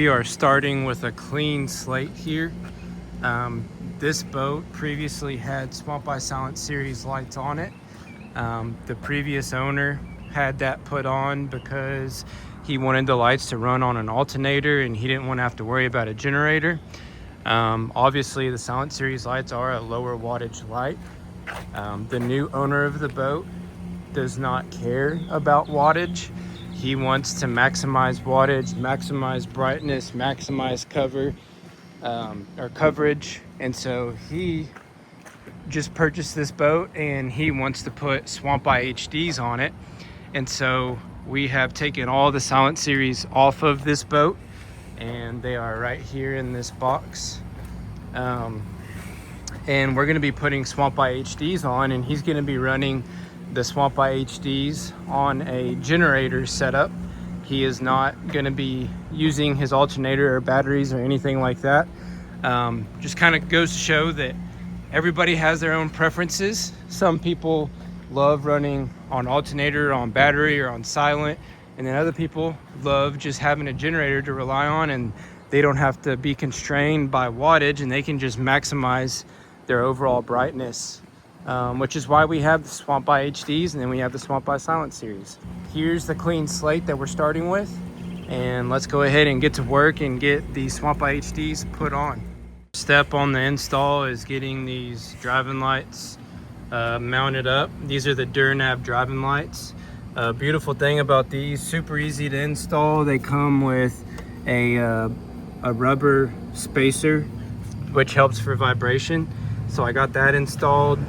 We are starting with a clean slate here. This boat previously had Swamp Eye Silent Series lights on it. The previous owner had that put on because he wanted the lights to run on an alternator and he didn't want to have to worry about a generator. Obviously the Silent Series lights are a lower wattage light. The new owner of the boat does not care about wattage. He wants to maximize wattage, maximize brightness, maximize coverage. And so he just purchased this boat and he wants to put Swamp Eye HDs on it. And so we have taken all the Silent Series off of this boat and they are right here in this box. And we're going to be putting Swamp Eye HDs on, and he's going to be running the Swamp Eye HDs on a generator setup. He is not going to be using his alternator or batteries or anything like that. Just kind of goes to show that everybody has their own preferences. Some people love running on alternator, on battery, or on silent, and then other people love just having a generator to rely on, and they don't have to be constrained by wattage, and they can just maximize their overall brightness, which is why we have the Swamp Eye HDs and then we have the Swamp Eye Silent Series. Here's the clean slate that we're starting with, and let's go ahead and get to work and get the Swamp Eye HDs put on. Step on the install is getting these driving lights mounted up. These are the Durnav driving lights. Beautiful thing about these, super easy to install. They come with a rubber spacer which helps for vibration. So I got that installed.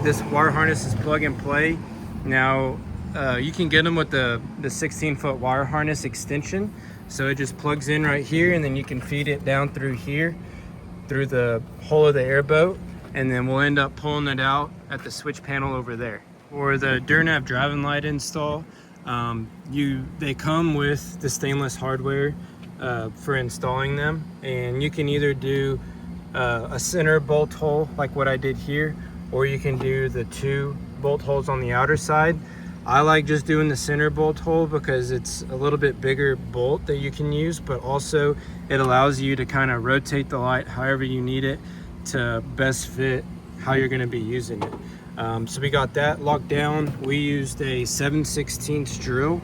This wire harness is plug and play. Now you can get them with the 16-foot wire harness extension. So it just plugs in right here, and then you can feed it down through here, through the hole of the airboat, and then we'll end up pulling it out at the switch panel over there. For the Durnav driving light install, they come with the stainless hardware for installing them, and you can either do a center bolt hole like what I did here, or you can do the 2 bolt holes on the outer side. I like just doing the center bolt hole because it's a little bit bigger bolt that you can use, but also it allows you to kind of rotate the light however you need it to best fit how you're going to be using it. So we got that locked down. We used a 7/16 drill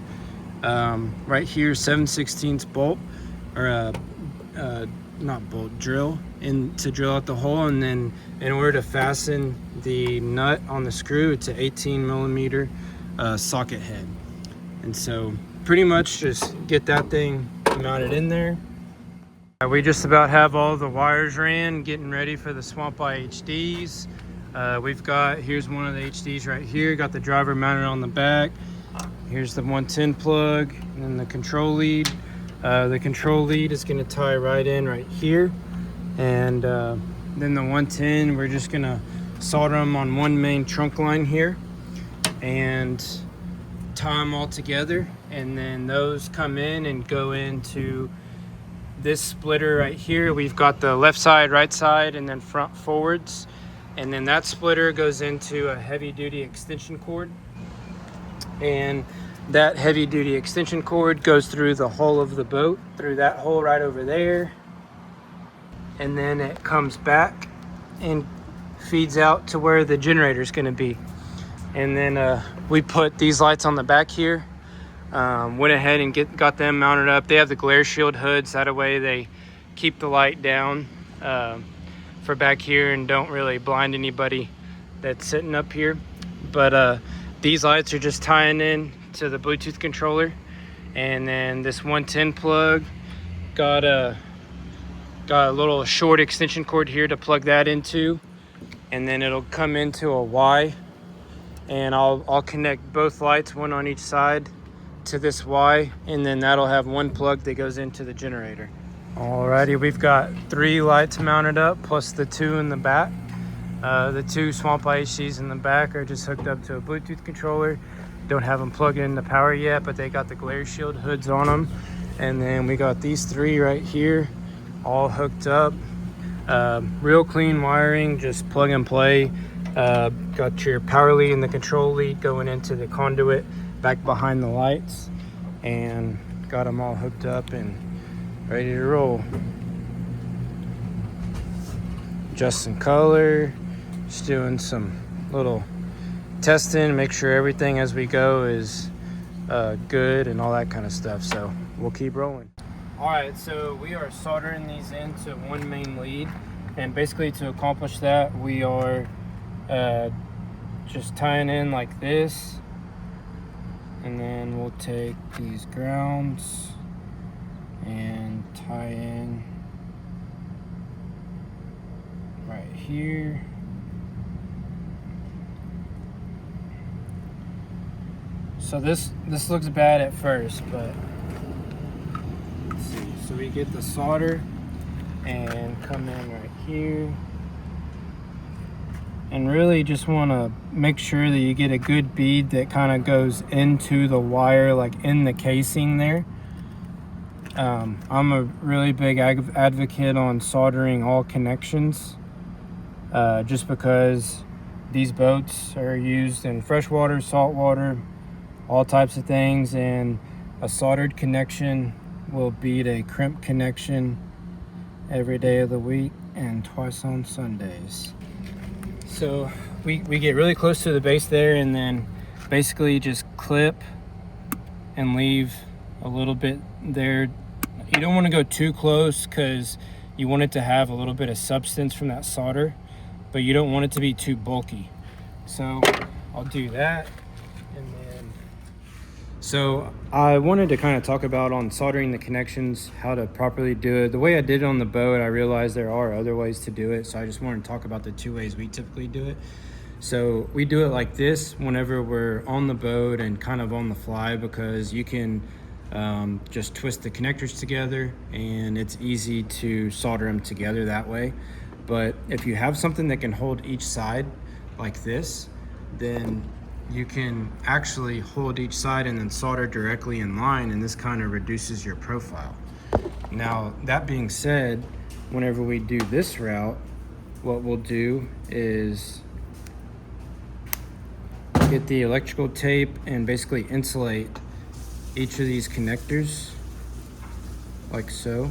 right here, 7/16 bolt, or not bolt, drill, to drill out the hole, and then in order to fasten the nut on the screw, it's an 18mm socket head. And so pretty much just get that thing mounted in there. We just about have all the wires ran, getting ready for the Swamp Eye HDs. Here's one of the HDs right here, got the driver mounted on the back. Here's the 110 plug, and then the control lead. The control lead is going to tie right in right here, and then the 110, we're just going to solder them on one main trunk line here and tie them all together, and then those come in and go into this splitter right here. We've got the left side, right side, and then front forwards, and then that splitter goes into a heavy duty extension cord, and that heavy duty extension cord goes through the hull of the boat, through that hole right over there, and then it comes back and feeds out to where the generator is going to be. And then we put these lights on the back here, went ahead and got them mounted up. They have the glare shield hoods, that way they keep the light down for back here and don't really blind anybody that's sitting up here. But these lights are just tying in to the Bluetooth controller, and then this 110 plug got a little short extension cord here to plug that into, and then it'll come into a Y, and I'll connect both lights, one on each side, to this Y, and then that'll have one plug that goes into the generator. Alrighty, we've got 3 lights mounted up plus the 2 in the back. The 2 Swamp Eye HDs in the back are just hooked up to a Bluetooth controller. Don't have them plugged in the power yet, but they got the glare shield hoods on them. And then we got these 3 right here all hooked up. Real clean wiring, just plug and play. Got your power lead and the control lead going into the conduit back behind the lights, and got them all hooked up and Ready to roll. Adjusting color, just doing some little testing, make sure everything as we go is good and all that kind of stuff. So we'll keep rolling. All right, so we are soldering these into one main lead, and basically to accomplish that, we are just tying in like this, and then we'll take these grounds and tie in right here. So this looks bad at first, but let's see. So we get the solder and come in right here, and really just want to make sure that you get a good bead that kind of goes into the wire, like in the casing there. I'm a really big advocate on soldering all connections, just because these boats are used in freshwater, saltwater, all types of things, and a soldered connection will beat a crimp connection every day of the week and twice on Sundays. So we get really close to the base there, and then basically just clip and leave a little bit there. You don't want to go too close because you want it to have a little bit of substance from that solder, but you don't want it to be too bulky. So I'll do that. And then, so I wanted to kind of talk about on soldering the connections, how to properly do it. The way I did it on the boat, I realized there are other ways to do it. So I just wanted to talk about the two ways we typically do it. So we do it like this whenever we're on the boat and kind of on the fly, because you can just twist the connectors together and it's easy to solder them together that way. But if you have something that can hold each side like this, then you can actually hold each side and then solder directly in line, and this kind of reduces your profile. Now, that being said, whenever we do this route, what we'll do is get the electrical tape and basically insulate each of these connectors like so.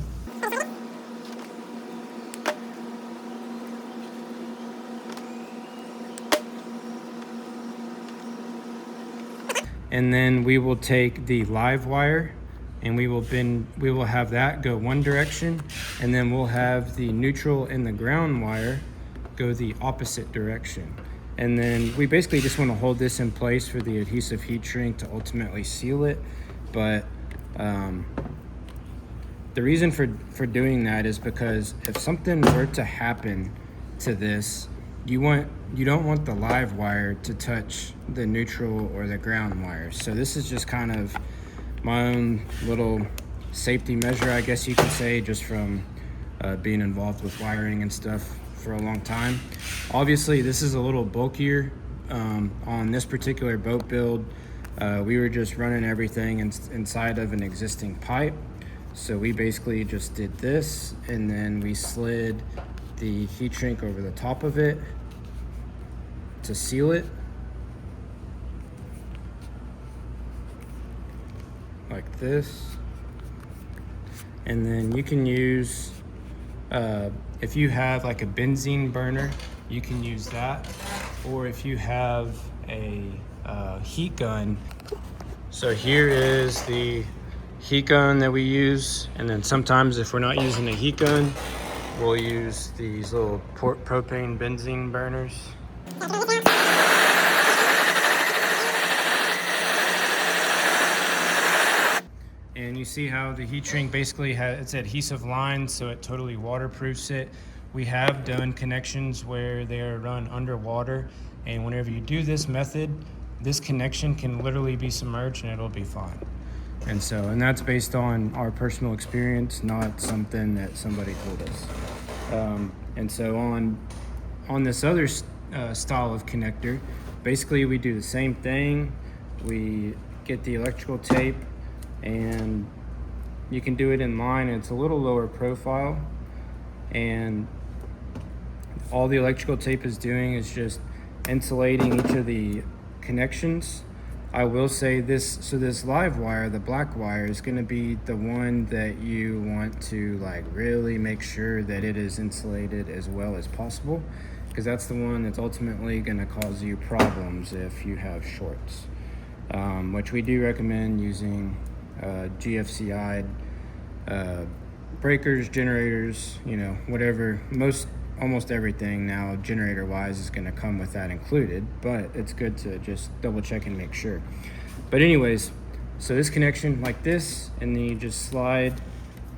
And then we will take the live wire and we will have that go one direction, and then we'll have the neutral and the ground wire go the opposite direction. And then we basically just want to hold this in place for the adhesive heat shrink to ultimately seal it. But the reason for doing that is because if something were to happen to this, you don't want the live wire to touch the neutral or the ground wire. So this is just kind of my own little safety measure, I guess you could say, just from being involved with wiring and stuff for a long time. Obviously, this is a little bulkier. On this particular boat build, we were just running everything inside of an existing pipe. So we basically just did this, and then we slid the heat shrink over the top of it to seal it like this. And then you can use, if you have like a benzene burner, you can use that, or if you have a heat gun. So here is the heat gun that we use, and then sometimes if we're not using a heat gun, we'll use these little propane benzene burners. And you see how the heat shrink basically has its adhesive line, so it totally waterproofs it. We have done connections where they are run underwater, and whenever you do this method, this connection can literally be submerged and it'll be fine. And that's based on our personal experience, not something that somebody told us. And so on this other style of connector, basically we do the same thing. We get the electrical tape, and you can do it in line, and it's a little lower profile, and all the electrical tape is doing is just insulating each of the connections I will say this, so this live wire, the black wire, is going to be the one that you want to like really make sure that it is insulated as well as possible, because that's the one that's ultimately going to cause you problems if you have shorts, which we do recommend using GFCI breakers, generators, you know, whatever. Almost everything now generator wise is going to come with that included, but it's good to just double check and make sure. But anyways, so this connection like this, and then you just slide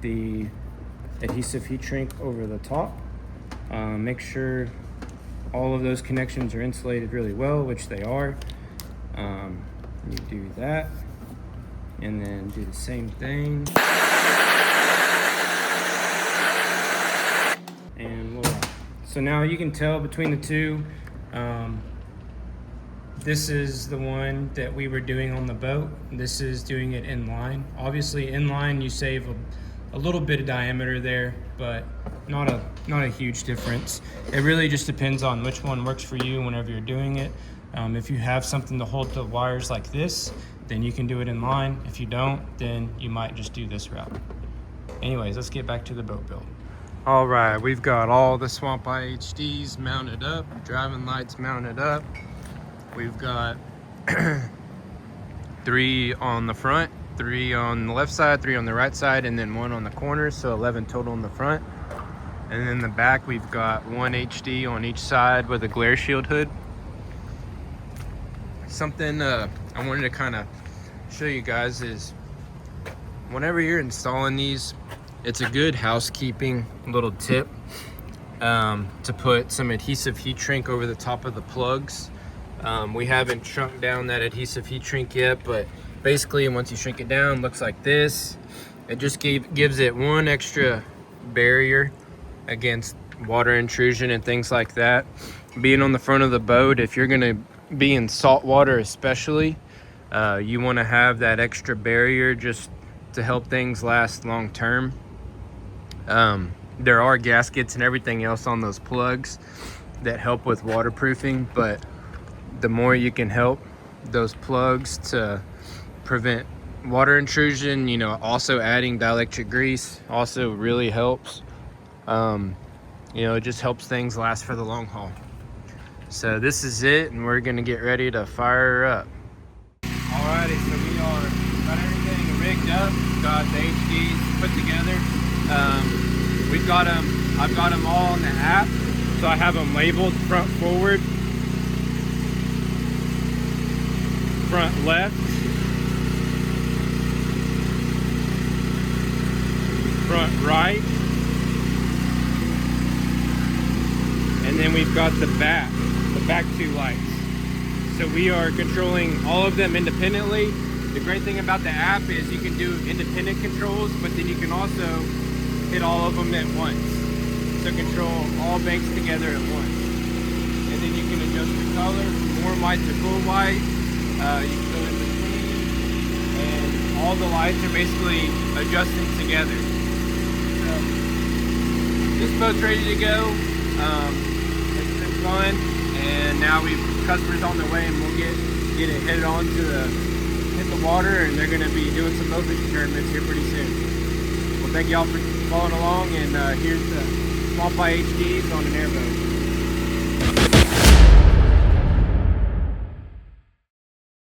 the adhesive heat shrink over the top. Make sure all of those connections are insulated really well, which they are. You do that, and then do the same thing. And voila. So now you can tell between the two. This is the one that we were doing on the boat. This is doing it in line. Obviously in line you save a little bit of diameter there, but not a huge difference. It really just depends on which one works for you whenever you're doing it. If you have something to hold the wires like this, then you can do it in line. If you don't, then you might just do this route. Anyways, let's get back to the boat build. All right, we've got all the Swamp Eye HDs mounted up, driving lights mounted up. We've got 3 on the front, 3 on the left side, 3 on the right side, and then 1 on the corner, so 11 total in the front. And then in the back, we've got 1 HD on each side with a glare shield hood. Something I wanted to kind of show you guys is whenever you're installing these, it's a good housekeeping little tip to put some adhesive heat shrink over the top of the plugs. We haven't shrunk down that adhesive heat shrink yet, but basically once you shrink it down, it looks like this. It just gives it one extra barrier against water intrusion and things like that. Being on the front of the boat, if you're gonna be in salt water especially, you wanna have that extra barrier just to help things last long term. There are gaskets and everything else on those plugs that help with waterproofing, but the more you can help those plugs to prevent water intrusion, you know, also adding dielectric grease also really helps. You know, it just helps things last for the long haul. So this is it, and we're gonna get ready to fire her up. Alrighty, so we got everything rigged up, got the HDs put together. We've got them, I've got them all on the app, so I have them labeled front forward, front left, front right, and then we've got the back 2 lights. So we are controlling all of them independently. The great thing about the app is you can do independent controls, but then you can also hit all of them at once. So control all banks together at once. And then you can adjust the color from warm white to cool white. You can go in between, and all the lights are basically adjusting together. So this boat's ready to go. It's been fun, and now customers on their way, and we'll get it headed on to hit the water, and they're going to be doing some bowfishing tournaments here pretty soon. Well, thank y'all for following along, and here's the Swamp Eye HDs on an airboat.